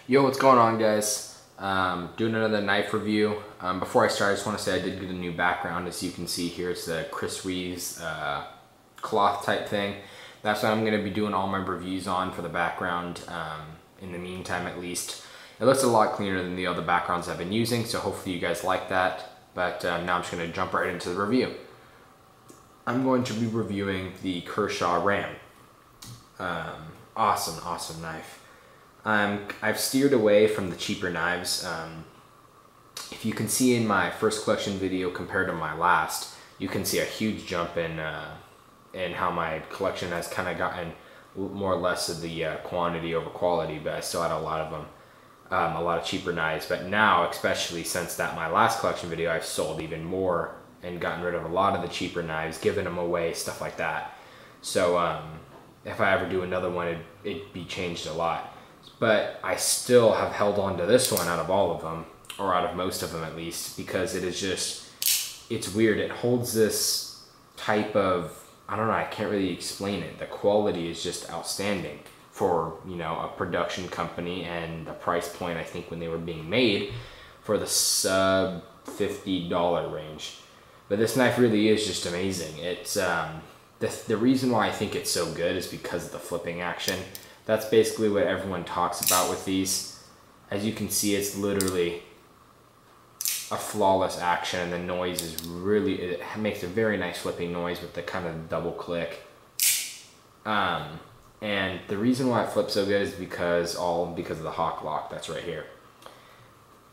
Yo, what's going on, guys? Doing another knife review. Before I start, I just want to say I did get a new background. As you can see here, it's the Chris Reeves cloth type thing. That's what I'm going to be doing all my reviews on for the background, in the meantime at least. It looks a lot cleaner than the other backgrounds I've been using, so hopefully you guys like that. But now I'm just going to jump right into the review. I'm going to be reviewing the Kershaw R.A.M. Awesome knife. I've steered away from the cheaper knives. If you can see in my first collection video compared to my last, you can see a huge jump in how my collection has kind of gotten more or less of the quantity over quality, but I still had a lot of them, a lot of cheaper knives. But now, especially since my last collection video, I've sold even more and gotten rid of a lot of the cheaper knives, given them away, stuff like that. So if I ever do another one, it'd be changed a lot. But I still have held on to this one out of all of them, or out of most of them at least, because it is just, it's weird. It holds this type of, I don't know, I can't really explain it. The quality is just outstanding for, you know, a production company, and the price point, I think, when they were being made for the sub $50 range. But this knife really is just amazing. It's the reason why I think it's so good is because of the flipping action. That's basically what everyone talks about with these. As you can see, it's literally a flawless action, and the noise is really, it makes a very nice flipping noise with the kind of double click. And the reason why it flips so good is because of the hawk lock that's right here.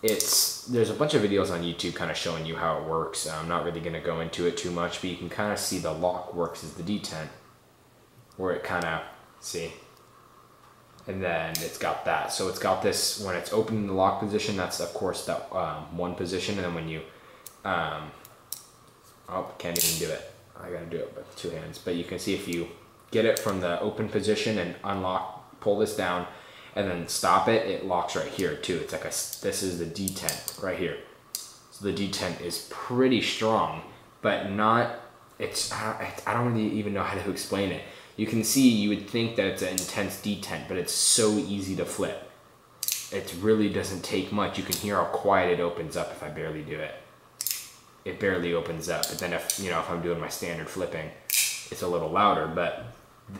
There's a bunch of videos on YouTube kind of showing you how it works. I'm not really going to go into it too much, but you can kind of see the lock works as the detent, where it kind of, see, and then it's got that. So it's got this, when it's open in the lock position, that's of course that one position, and then when you, oh, can't even do it. I gotta do it with 2 hands. But you can see if you get it from the open position and unlock, pull this down, and then stop it, it locks right here too. It's like this is the detent right here. So the detent is pretty strong, but not, I don't really even know how to explain it. You can see, you would think that it's an intense detent, but it's so easy to flip. It really doesn't take much. You can hear how quiet it opens up if I barely do it. It barely opens up, but then if I'm doing my standard flipping, it's a little louder, but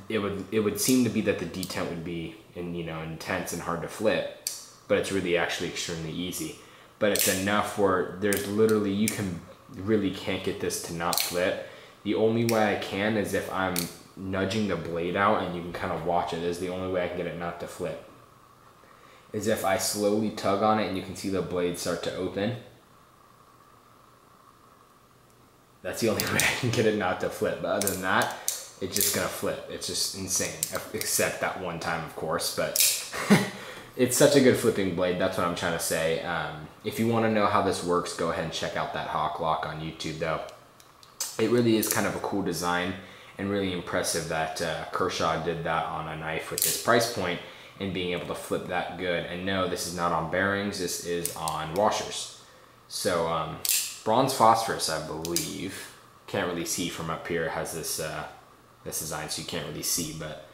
it would seem to be that the detent would be intense and hard to flip, but it's really actually extremely easy. But it's enough where there's literally, you really can't get this to not flip. The only way I can is if I'm nudging the blade out, and you can kind of watch it. Is the only way I can get it not to flip, is if I slowly tug on it and you can see the blade start to open. That's the only way I can get it not to flip. But other than that, it's just gonna flip. It's just insane, except that one time, of course. But it's such a good flipping blade. That's what I'm trying to say. If you want to know how this works, go ahead and check out that hawk lock on YouTube, though. It really is kind of a cool design, and really impressive that Kershaw did that on a knife with this price point and being able to flip that good. And no, this is not on bearings, this is on washers. So bronze phosphorus, I believe. Can't really see from up here. It has this design, so you can't really see, but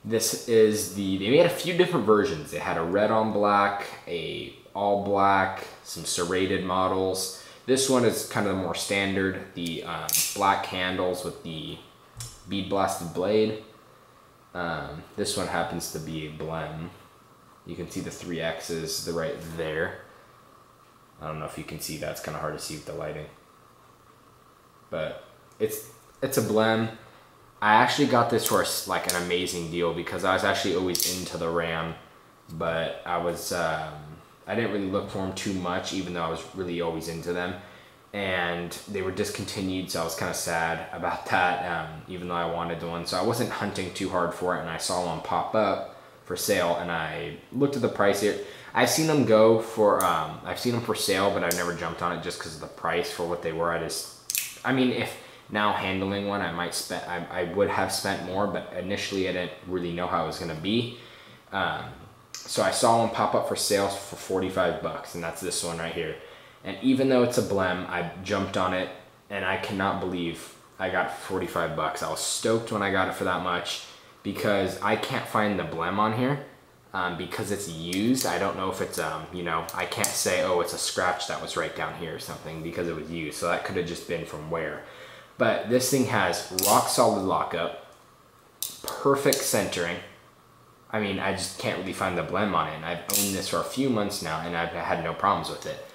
this is they made a few different versions. They had a red on black, a all black, some serrated models. This one is kind of the more standard, the black handles with the bead blasted blade. This one happens to be a blem. You can see the 3 X's right there. I don't know if you can see that. It's kind of hard to see with the lighting, but it's a blem. I actually got this for like an amazing deal, because I was actually always into the R.A.M, but I didn't really look for them too much, even though I was really always into them. And they were discontinued, so I was kind of sad about that, even though I wanted one. So I wasn't hunting too hard for it, and I saw one pop up for sale, and I looked at the price here. I've seen them go for, I've seen them for sale, but I've never jumped on it just because of the price for what they were. I mean, if now handling one, I would have spent more, but initially I didn't really know how it was going to be. So I saw one pop up for sale for 45 bucks, and that's this one right here. And even though it's a blem, I jumped on it, and I cannot believe I got 45 bucks. I was stoked when I got it for that much, because I can't find the blem on here. because it's used. I don't know if it's, you know, I can't say, oh, it's a scratch that was right down here or something because it was used. So that could have just been from wear. But this thing has rock solid lockup, perfect centering. I mean, I just can't really find the blem on it. And I've owned this for a few months now and I've had no problems with it.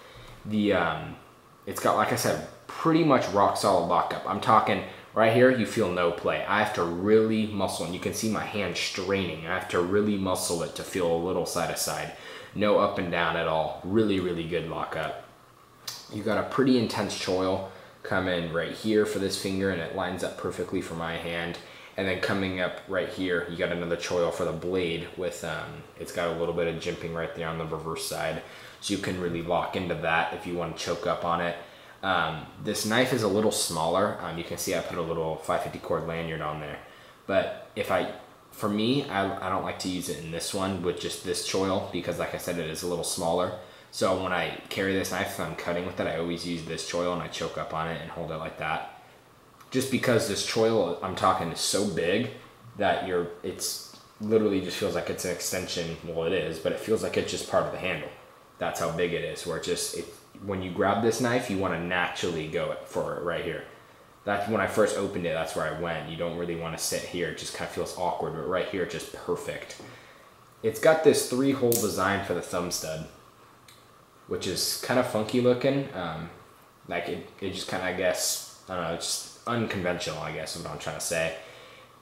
It's got, like I said, pretty much rock solid lockup. I'm talking right here, you feel no play. I have to really muscle, and you can see my hand straining. I have to really muscle it to feel a little side to side. No up and down at all. Really, really good lockup. You got a pretty intense choil coming right here for this finger, and it lines up perfectly for my hand. And then coming up right here, you got another choil for the blade with, it's got a little bit of jimping right there on the reverse side. So you can really lock into that if you want to choke up on it. This knife is a little smaller. You can see I put a little 550 cord lanyard on there. But for me, I don't like to use it in this one with just this choil because, like I said, it is a little smaller. So when I carry this knife, if I'm cutting with it, I always use this choil and I choke up on it and hold it like that. Just because this choil, I'm talking, is so big that it's literally just feels like it's an extension. Well, it is, but it feels like it's just part of the handle. That's how big it is, where when you grab this knife, you want to naturally go for it right here. That's when I first opened it, that's where I went. You don't really want to sit here. It just kind of feels awkward, but right here, it's just perfect. It's got this 3-hole design for the thumb stud, which is kind of funky looking. Like it just kind of, I guess, I don't know, it's just unconventional, I guess is what I'm trying to say.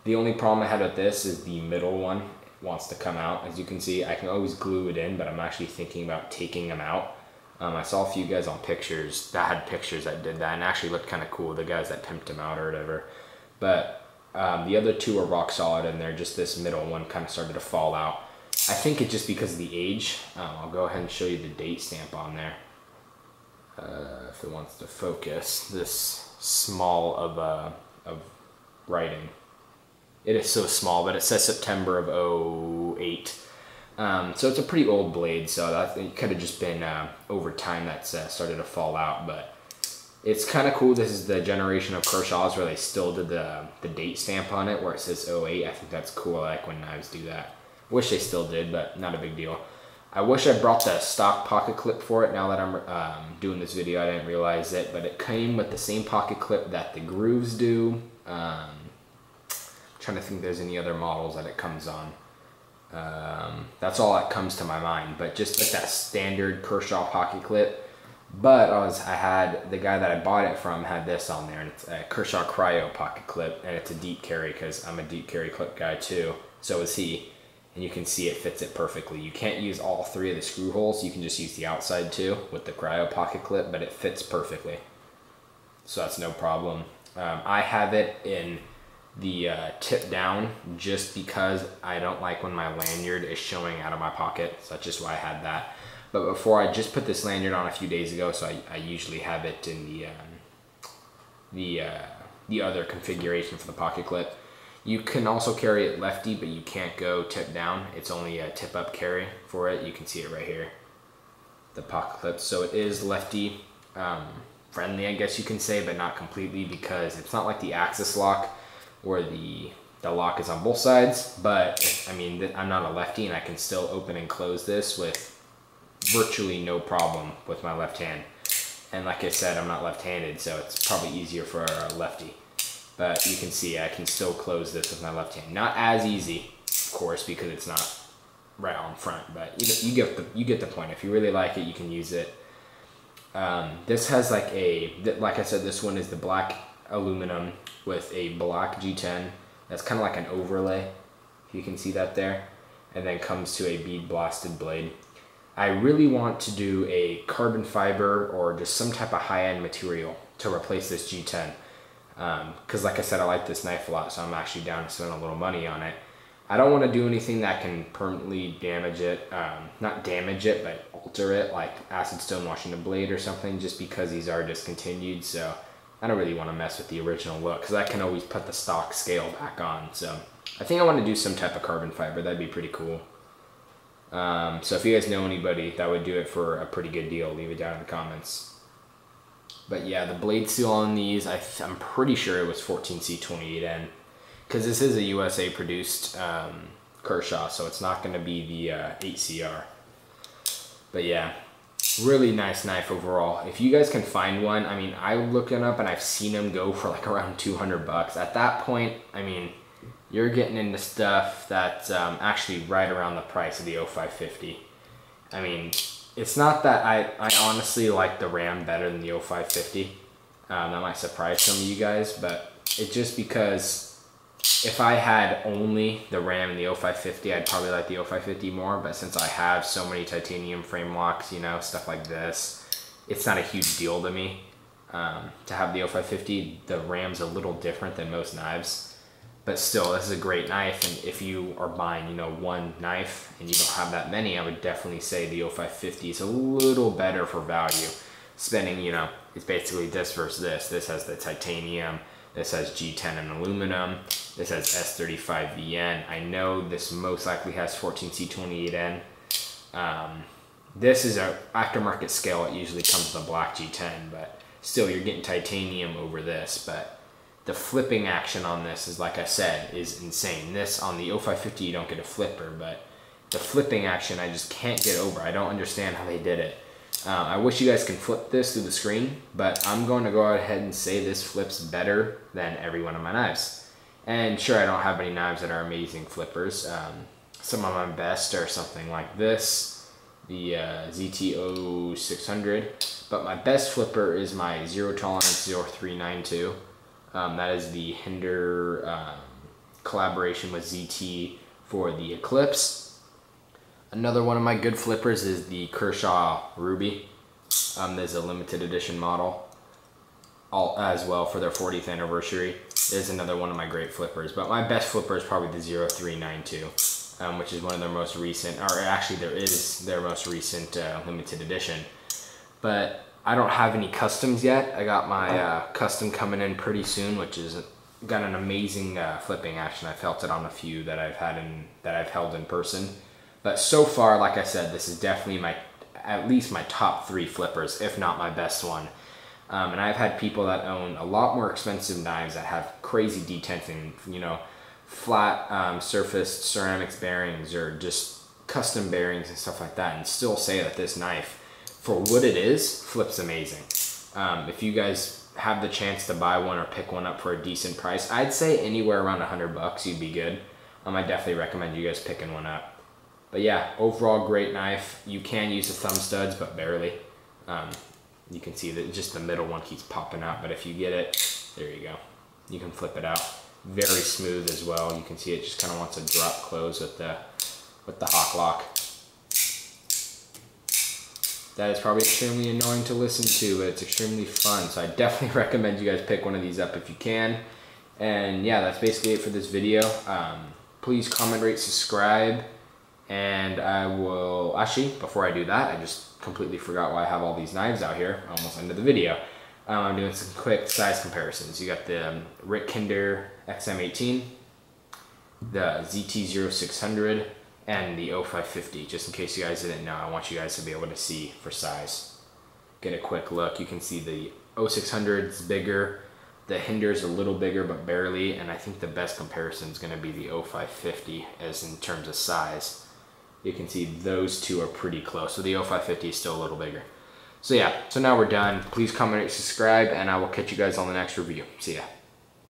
The only problem I had with this is the middle one wants to come out. As you can see, I can always glue it in, but I'm actually thinking about taking them out. I saw a few guys on pictures that had pictures that did that and actually looked kind of cool, the guys that pimped them out or whatever. But the other two are rock solid, and they're just this middle one kind of started to fall out. I think it's just because of the age. I'll go ahead and show you the date stamp on there. If it wants to focus, this small of writing. It is so small, but it says September of 08. So it's a pretty old blade, so that it could have just been over time that's started to fall out, but it's kind of cool. This is the generation of Kershaw's where they still did the date stamp on it where it says 08. I think that's cool. I like when knives do that. Wish they still did, but not a big deal. I wish I brought the stock pocket clip for it. Now that I'm doing this video, I didn't realize it, but it came with the same pocket clip that the Grooves do. Trying to think if there's any other models that it comes on. That's all that comes to my mind, but just like that standard Kershaw pocket clip. But I had the guy that I bought it from had this on there, and it's a Kershaw Cryo pocket clip, and it's a deep carry because I'm a deep carry clip guy too. So is he, and you can see it fits it perfectly. You can't use all 3 of the screw holes. You can just use the outside too with the Cryo pocket clip, but it fits perfectly. So that's no problem. I have it in the tip down just because I don't like when my lanyard is showing out of my pocket, so that's just why I had that. But before, I just put this lanyard on a few days ago, so I usually have it in the other configuration for the pocket clip. You can also carry it lefty, but you can't go tip down. It's only a tip up carry for it. You can see it right here, the pocket clip. So it is lefty friendly, I guess you can say, but not completely, because it's not like the Axis lock where the lock is on both sides. But I mean, I'm not a lefty, and I can still open and close this with virtually no problem with my left hand. And like I said, I'm not left-handed, so it's probably easier for a lefty. But you can see I can still close this with my left hand. Not as easy, of course, because it's not right on front, but you get the point. If you really like it, you can use it. This has like I said, this one is the black aluminum with a black G10. That's kind of like an overlay, if you can see that there, and then comes to a bead blasted blade. I really want to do a carbon fiber or just some type of high-end material to replace this G10. Because like I said, I like this knife a lot, so I'm actually down to spend a little money on it. I don't want to do anything that can permanently damage it, not damage it, but alter it, like acid stone washing the blade or something, just because these are discontinued. So I don't really want to mess with the original look, because I can always put the stock scale back on. So I think I want to do some type of carbon fiber. That'd be pretty cool. So if you guys know anybody that would do it for a pretty good deal, leave it down in the comments. But yeah, the blade seal on these, I'm pretty sure it was 14C28N, because this is a USA produced Kershaw, so it's not going to be the 8CR. But yeah, really nice knife overall. If you guys can find one, I mean, I'm looking up and I've seen them go for like around 200 bucks. At that point, I mean, you're getting into stuff that's actually right around the price of the 0550. I mean, it's not that I honestly like the RAM better than the 0550. That might surprise some of you guys, but it's just because if I had only the RAM and the 0550, I'd probably like the 0550 more, but since I have so many titanium frame locks, you know, stuff like this, it's not a huge deal to me to have the 0550. The RAM's a little different than most knives, but still, this is a great knife, and if you are buying, you know, one knife and you don't have that many, I would definitely say the 0550 is a little better for value. Spending, you know, it's basically this versus this. This has the titanium, this has G10 and aluminum, this has S35VN. I know this most likely has 14C28N. This is an aftermarket scale. It usually comes with a black G10, but still you're getting titanium over this. But the flipping action on this is, like I said, is insane. This on the 0550 you don't get a flipper, but the flipping action I just can't get over. I don't understand how they did it. I wish you guys can flip this through the screen, but I'm going to go ahead and say this flips better than every one of my knives. And sure, I don't have any knives that are amazing flippers. Some of my best are something like this, the ZTO 600, but my best flipper is my Zero Tolerance 0392. That is the Hinder collaboration with ZT for the Eclipse. Another one of my good flippers is the Kershaw Ruby. There's a limited edition model as well for their 40th anniversary. There's another one of my great flippers, but my best flipper is probably the 0392, which is one of their most recent, or actually there is their most recent limited edition. But I don't have any customs yet. I got my custom coming in pretty soon, which is got an amazing flipping action. I felt it on a few that I've held in person. But so far, like I said, this is definitely at least my top 3 flippers, if not my best one. And I've had people that own a lot more expensive knives that have crazy detenting, you know, flat surfaced ceramics bearings or just custom bearings and stuff like that, and still say that this knife, for what it is, flips amazing. If you guys have the chance to buy one or pick one up for a decent price, I'd say anywhere around 100 bucks, you'd be good. I definitely recommend you guys picking one up. But yeah, overall great knife. You can use the thumb studs, but barely. You can see that just the middle one keeps popping out, but if you get it, there you go. You can flip it out. Very smooth as well. You can see it just kind of wants to drop close with the hawk lock. That is probably extremely annoying to listen to, but it's extremely fun. So I definitely recommend you guys pick one of these up if you can. And yeah, that's basically it for this video. Please comment, rate, subscribe. And I will, actually, before I do that, I just completely forgot why I have all these knives out here. Almost ended the video. I'm doing some quick size comparisons. You got the Rick Kinder XM18, the ZT0600, and the 0550. Just in case you guys didn't know, I want you guys to be able to see for size. Get a quick look. You can see the 0600 is bigger. The Hinder's a little bigger, but barely. And I think the best comparison is going to be the 0550 as in terms of size. You can see those two are pretty close. So the 0550 is still a little bigger. So yeah, so now we're done. Please comment and subscribe, and I will catch you guys on the next review. See ya.